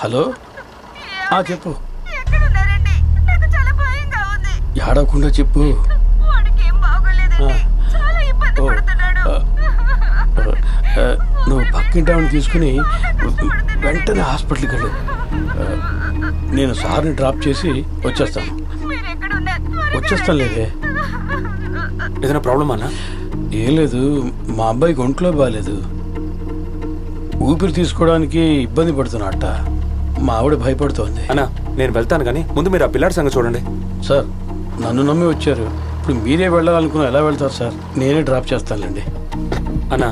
Hello చెప్పు. ఎక్కడున్నారండి? నాకు చాలా భయంగా ఉంది. ఏడవకుండా చెప్పు. వాడికి ఏం బాగోలేదండి. చాలా ఇబ్బంది పడుతున్నాడు. నువ్వు పక్కింటి ఆవిడని తీసుకుని వెంటనే హాస్పిటల్కి వెళ్ళు. నేను సార్ని డ్రాప్ చేసి వచ్చేస్తాను. మీరు ఎక్కడున్నారు? వచ్చేస్తాను లేదే. ఏదైనా ప్రాబ్లమ్ అన్నా? ఏం లేదు, మా అబ్బాయికి ఒంట్లో బాగాలేదు. ఊపిరి తీసుకోవడానికి ఇబ్బంది పడుతున్నట్ట. మా ఆవిడ భయపడుతోంది. అన్నా నేను వెళ్తాను, కానీ ముందు మీరు ఆ పిల్లాడి సంగతి చూడండి. సార్ నన్ను నమ్మి వచ్చారు, ఇప్పుడు మీరే వెళ్ళాలనుకున్నా ఎలా వెళ్తారు సార్? నేనే డ్రాప్ చేస్తానులేండి. అన్నా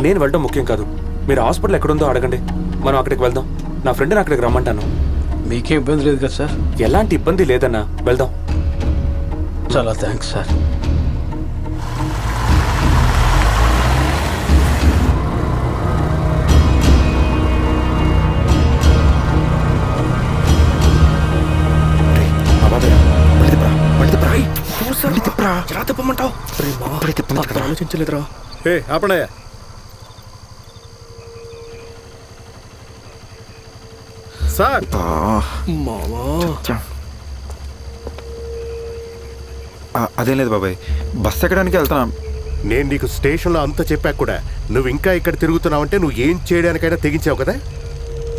నేను వెళ్ళడం ముఖ్యం కాదు, మీరు హాస్పిటల్ ఎక్కడుందో అడగండి, మనం అక్కడికి వెళ్దాం. నా ఫ్రెండ్ని అక్కడికి రమ్మంటాను. మీకేం ఇబ్బంది లేదు కదా సార్? ఎలాంటి ఇబ్బంది లేదన్నా, వెళ్దాం. చాలా థ్యాంక్స్ సార్. ఆలోచించలేదురా. ఆపణయ్య, సార్ అదేం లేదు బాబాయ్, బస్ ఎక్కడానికి వెళ్తున్నాం. నేను నీకు స్టేషన్లో అంతా చెప్పాక కూడా నువ్వు ఇంకా ఇక్కడ తిరుగుతున్నావంటే నువ్వు ఏం చేయడానికైనా తెగించావు కదా.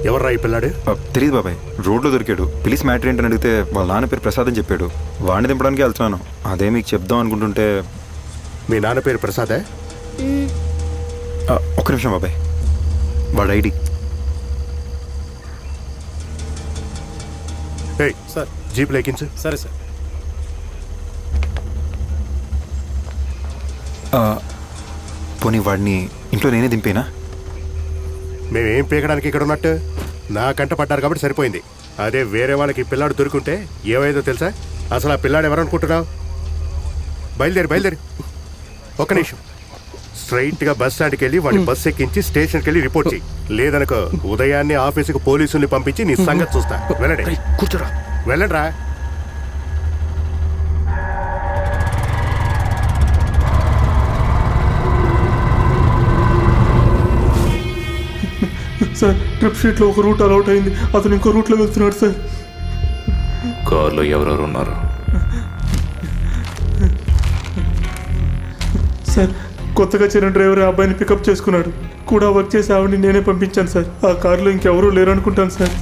ఎవర్రా ఈ పిల్లాడు? తెలియదు బాబాయ్, రోడ్లో దొరికాడు. పిలిస్ మ్యాటర్ ఏంటని అడిగితే వాళ్ళ నాన్న పేరు ప్రసాద్ అని చెప్పాడు. వాడిని దింపడానికి వెళ్తున్నాను. అదే మీకు చెప్దాం అనుకుంటుంటే. మీ నాన్న పేరు ప్రసాదే? ఒక్క నిమిషం బాబాయ్, వాడు ఐడి. సార్ జీప్లో ఎక్కించు. సరే సార్. పోనీ వాడిని ఇంట్లో నేనే దింపేనా? మేమేం పీకడానికి ఇక్కడ ఉన్నట్టు? నా కంట పడ్డారు కాబట్టి సరిపోయింది. అదే వేరే వాళ్ళకి పిల్లాడు దొరుకుంటే ఏమైందో తెలుసా? అసలు ఆ పిల్లాడు ఎవరనుకుంటున్నావు? బయలుదేరి ఒక్క నిమిషం. స్ట్రైట్గా బస్ స్టాండ్కి వెళ్ళి వాడిని బస్ ఎక్కించి స్టేషన్కి వెళ్ళి రిపోర్ట్ చేయి. లేదనుకో ఉదయాన్నే ఆఫీసుకు పోలీసుల్ని పంపించి నీ సంగతి చూస్తా. వెళ్ళండి. కూర్చోరా. వెళ్ళండి రా. సార్ ట్రిప్ షీట్లో ఒక రూట్ అలౌట్ అయింది, అతను ఇంకో రూట్లో వెళ్తున్నాడు సార్. కార్లో ఎవరెవరు ఉన్నారు? సార్ కొత్తగా చేరిన డ్రైవర్ ఆ అబ్బాయిని పికప్ చేసుకున్నాడు. కూడా వర్క్ చేసి ఆవిడని నేనే పంపించాను సార్. ఆ కారులో ఇంకెవరూ లేరు అనుకుంటాను సార్.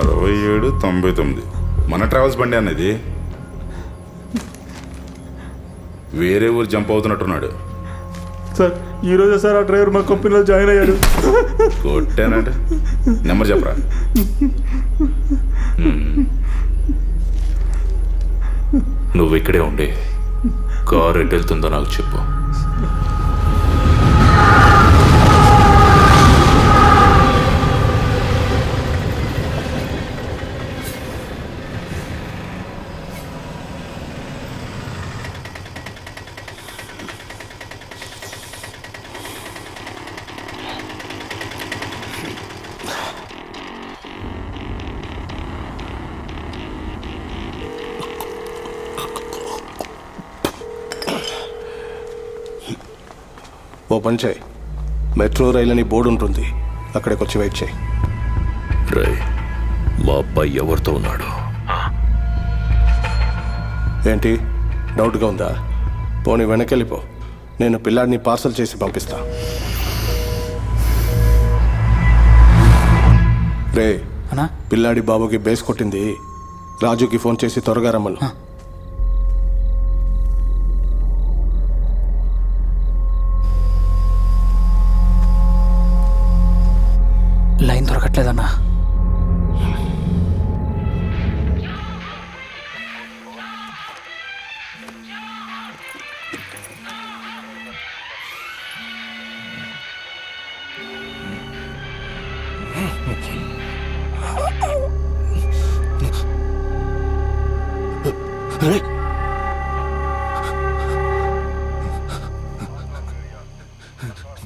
6799 మన ట్రావెల్స్ బండి అనేది. వేరే ఊరు జంప్ అవుతున్నట్టున్నాడు సార్. ఈరోజే సార్ ఆ డ్రైవర్ మా కంపెనీలో జాయిన్ అయ్యాడు. కొట్టానంటే నెంబర్ చెప్పరా? నువ్వు ఇక్కడే ఉండి కారు ఎటు వెళ్తుందో నాకు చెప్పు. ఓ పని చేయి, మెట్రో రైలు అని బోర్డు ఉంటుంది, అక్కడికి వచ్చి వెయిట్ చేయి. రే, మా అబ్బాయి ఎవరితో ఉన్నాడు? ఏంటి డౌట్గా ఉందా? పోనీ వెనకెళ్ళిపో, నేను పిల్లాడిని పార్సల్ చేసి పంపిస్తా. రే అన్నా, పిల్లాడి బాబుకి బేస్ కొట్టింది, రాజుకి ఫోన్ చేసి త్వరగా రమ్మను. లైన్ దొరకట్లేదన్నా.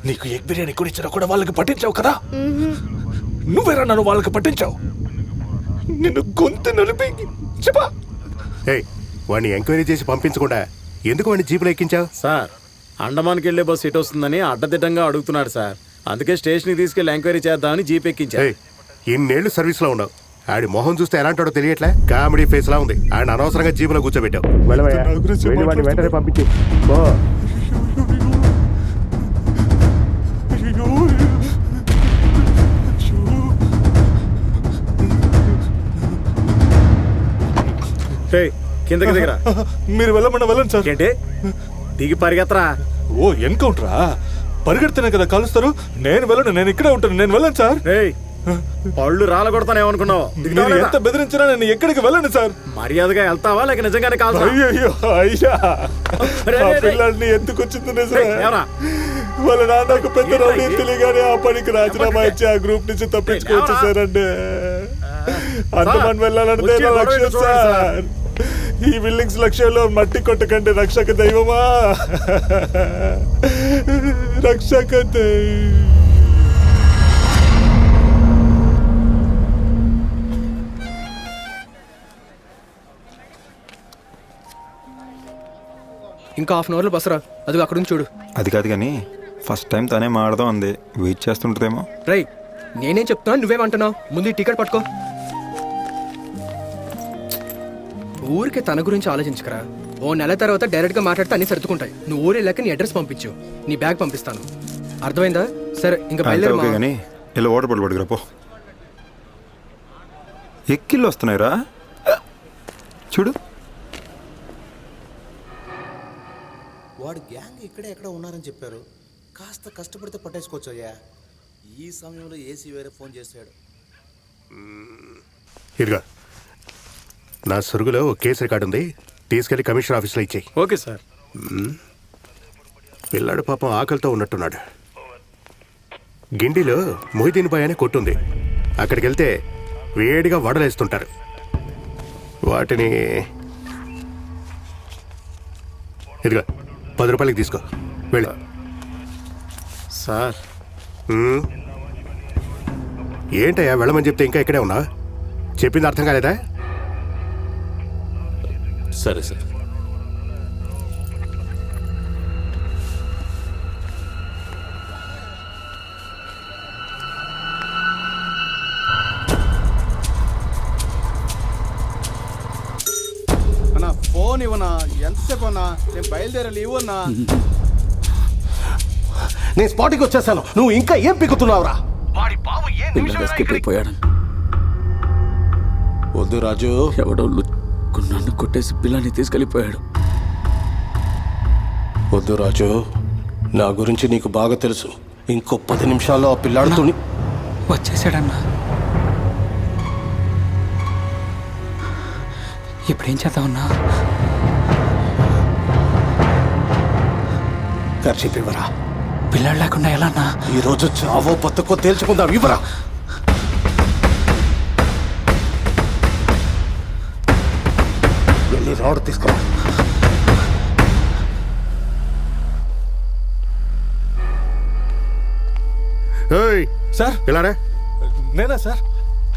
నీకు ఎగ్ బిర్యానీ కొనిచ్చినా కూడా వాళ్ళకి పట్టించావు కదా? నువ్వేరా నన్ను వాళ్ళకి పట్టించావు? నిన్ను గొంతు నలిపి చెప్పా. వాడిని ఎంక్వైరీ చేసి పంపించకుండా ఎందుకు వాడిని జీపులో ఎక్కించావు? సార్ అండమాన్కి వెళ్ళే బస్సు ఎటు వస్తుందని అడ్డదిడ్డంగా అడుగుతున్నాడు సార్. అందుకే స్టేషన్కి తీసుకెళ్ళి ఎంక్వైరీ చేద్దామని జీప్ ఎక్కించారు. ఇన్నేళ్లు సర్వీస్లో ఉన్నావు. ఆడి మొహం చూస్తే ఎలాంటాడో తెలియట్లే. కామెడీ ఫేస్ లా ఉంది. ఆయన అనవసరంగా జీబులో కూర్చోబెట్టావు. వెంటనే పంపించి కిందకి దిగరా. మీరు వెళ్ళమన్నా వెళ్ళండి సార్. ఏంటి దిగి పరిగెత్తరా? ఓ ఎన్కౌంటరా? పరిగెడితేనే కదా కలుస్తారు. నేను వెళ్ళను, నేను ఇక్కడే ఉంటాను. నేను వెళ్ళను సార్. పళ్ళు రాలగొడతానేమనుకున్నావు? మీరు ఎంత బెదిరించినా నేను ఎక్కడికి వెళ్ళను సార్. మర్యాదగా వెళ్తావా లేక నిజంగానే కాదు? అయ్యో అయ్యా, ఆ పిల్లాడిని ఎందుకు వచ్చింది వాళ్ళ నాన్నకు పెద్ద రౌడీ తెలియగానే ఆ పనికి రాజీనామా ఇచ్చి ఆ గ్రూప్ నుంచి తప్పించుకోవచ్చు సార్. అంటే అంతమంది వెళ్ళాలంటే నా లక్ష్యం సార్. ఈ బిల్డింగ్స్ లక్ష్యంలో మట్టి కొట్టకండి. రక్షక దైవమా, రక్షక ఇంకా హాఫ్ అన్ అవర్లో బసరా. అది అక్కడ నుంచి చూడు. అది కాదు కానీ ఫస్ట్ టైం తనే మాడదాం అంది. వెయిట్ చేస్తుంటుందేమో. రై నేనేం చెప్తున్నాను, నువ్వేమంటున్నావు? ముందు ఈ టికెట్ పట్టుకో. ఊరికే తన గురించి ఆలోచించకరా. ఓ నెల తర్వాత డైరెక్ట్గా మాట్లాడితే అన్ని సర్దుకుంటాయి. నువ్వు ఊరు వెళ్ళాక నీ అడ్రస్ పంపించు, నీ బ్యాగ్ పంపిస్తాను. అర్థమైందా? సరే ఇంకా బయలుదేరి. ఓకే కానీ ఇలా వాటర్ బాటిల్ పట్టుకురా పో. ఎక్కిళ్ళు వస్తున్నాయిరా చూడు. వాడు గ్యాంగ్ ఇక్కడే ఎక్కడ ఉన్నారని చెప్పారు. కాస్త కష్టపడితే పట్టేసుకోవచ్చు అయ్యా. ఈ సమయంలో ఏసీ వేరే ఫోన్ చేశాడు. ఇదిగా నా సరుగులో కేసు రికార్డు ఉంది. తీసుకెళ్లి కమిషనర్ ఆఫీస్లో ఇచ్చేయి. Okay sir. పిల్లాడు పాపం ఆకలితో ఉన్నట్టున్నాడు. గిండిలో మొహిదీన్ బాయ్ అనే కొట్టుంది. అక్కడికి వెళ్తే వేడిగా వడలేస్తుంటారు. వాటిని ఇదిగా 10 రూపాయలకి తీసుకో. వెళ్ళి సార్. ఏంటయ్యా వెళ్ళమని చెప్తే ఇంకా ఇక్కడే ఉన్నా? చెప్పింది అర్థం కాలేదా? సరే సార్. అన్నా ఫోన్ ఇవ్వనా? ఎంతసేపు అన్నా? నేను బయలుదేరాలి. ఇవ్వన్నా. నేను స్పాట్కి వచ్చేసాను. నువ్వు ఇంకా ఏం పిక్కుతున్నావురా? అయిపోయాడు. వద్దు రాజు. ఎవడో నన్ను కొట్టేసి పిల్లాన్ని తీసుకెళ్ళిపోయాడు. వద్దు రాజు, నా గురించి నీకు బాగా తెలుసు. ఇంకో 10 నిమిషాల్లో ఆ పిల్లాడితో వచ్చేసాడన్నా. ఇప్పుడేం చేద్దామన్నా? ఖర్చు ఇవ్వరా. పిల్లాడు లేకుండా ఎలా అన్నా? ఈరోజు చావో బతుకో తేల్చుకుందాం. ఇవ్వరా. వెళ్ళి రాడు తీసుకురా. సార్ ఇలారా. నేనా సార్?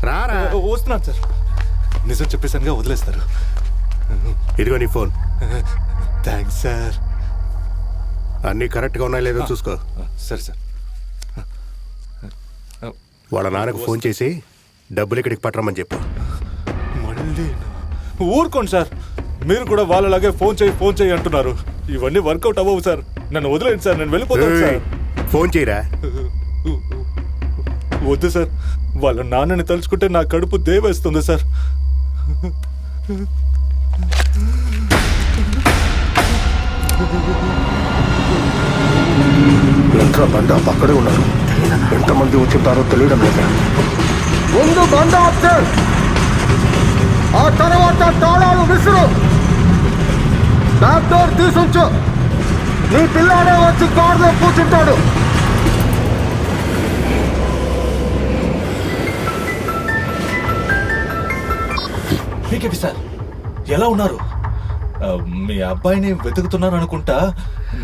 రారా. వస్తున్నాను సార్. నిజం చెప్పేసానుగా వదిలేస్తారు. ఇదిగో నీ ఫోన్. Thanks sir. అన్నీ కరెక్ట్గా ఉన్నాయో లేదో చూసుకో. సరే సార్. వాళ్ళ నాన్నకు ఫోన్ చేసి డబ్బులు ఇక్కడికి పట్టరమని చెప్పు. మళ్ళీ ఊరుకోండి సార్. మీరు కూడా వాళ్ళలాగే ఫోన్ చేయి అంటున్నారు. ఇవన్నీ వర్కౌట్ అవ్వవు సార్. నన్ను వదిలేండి సార్. నేను వెళ్ళిపోతాను సార్. ఫోన్ చేయరా. వద్దు సార్. వాళ్ళ నాన్నని తలుచుకుంటే నా కడుపు దేవేస్తుంది సార్. ఎంట్రా బండ అక్కడే ఉన్నారు. ఎంతమంది వచ్చుంటారో తెలియడం లేదా? ముందు బండ ఆప్షన్, ఆ తర్వాత తాళాలు విసురు. Back door తీసుంచు. నీ పిల్లాడే వచ్చి కారులో కూర్చుంటాడు. మీకేంటి సార్? ఎలా ఉన్నారు? మీ అబ్బాయిని వెతుకుతున్నాను అనుకుంటా.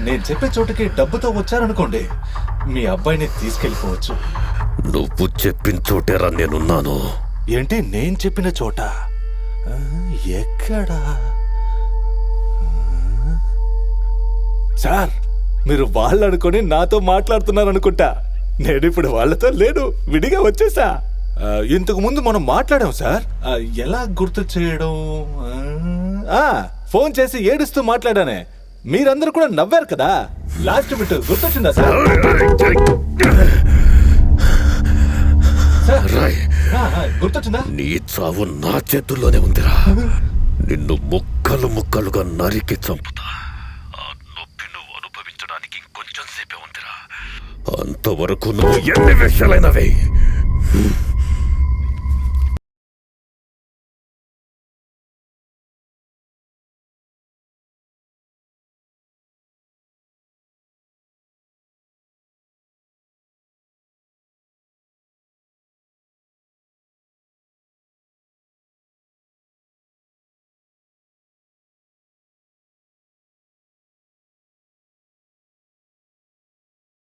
నేను చెప్పే చోటుకి డబ్బుతో వచ్చారనుకోండి, మీ అబ్బాయిని తీసుకెళ్ళిపోవచ్చు. నువ్వు చెప్పిన చోటేరా నేనున్నాను. ఏంటి నేను చెప్పిన చోట? ఎక్కడా? సార్, మీరు వాళ్ళు అనుకొని నాతో మాట్లాడుతున్నారు అనుకుంటా. నేను ఇప్పుడు వాళ్ళతో లేను, విడిగా వచ్చేసా. ఇంతకు ముందు మనం మాట్లాడాం సార్. ఎలా గుర్తు చేయడం? ఫోన్ చేసి ఏడుస్తూ మాట్లాడానే, మీరందరూ కూడా నవ్వారు కదా. లాస్ట్ బిట్ గుర్తొచ్చిందా సార్? గుర్తొచ్చిందా? నీ చావు నా చేతుల్లోనే ఉందిరా. నిన్ను ముక్కలు ముక్కలుగా నరికి చంపుతా. ఆ నొప్పి నువ్వు అనుభవించడానికి ఇంకొంచెం సేపే ఉందిరా. అంతవరకు నువ్వు ఎన్ని విషయాలైనవే.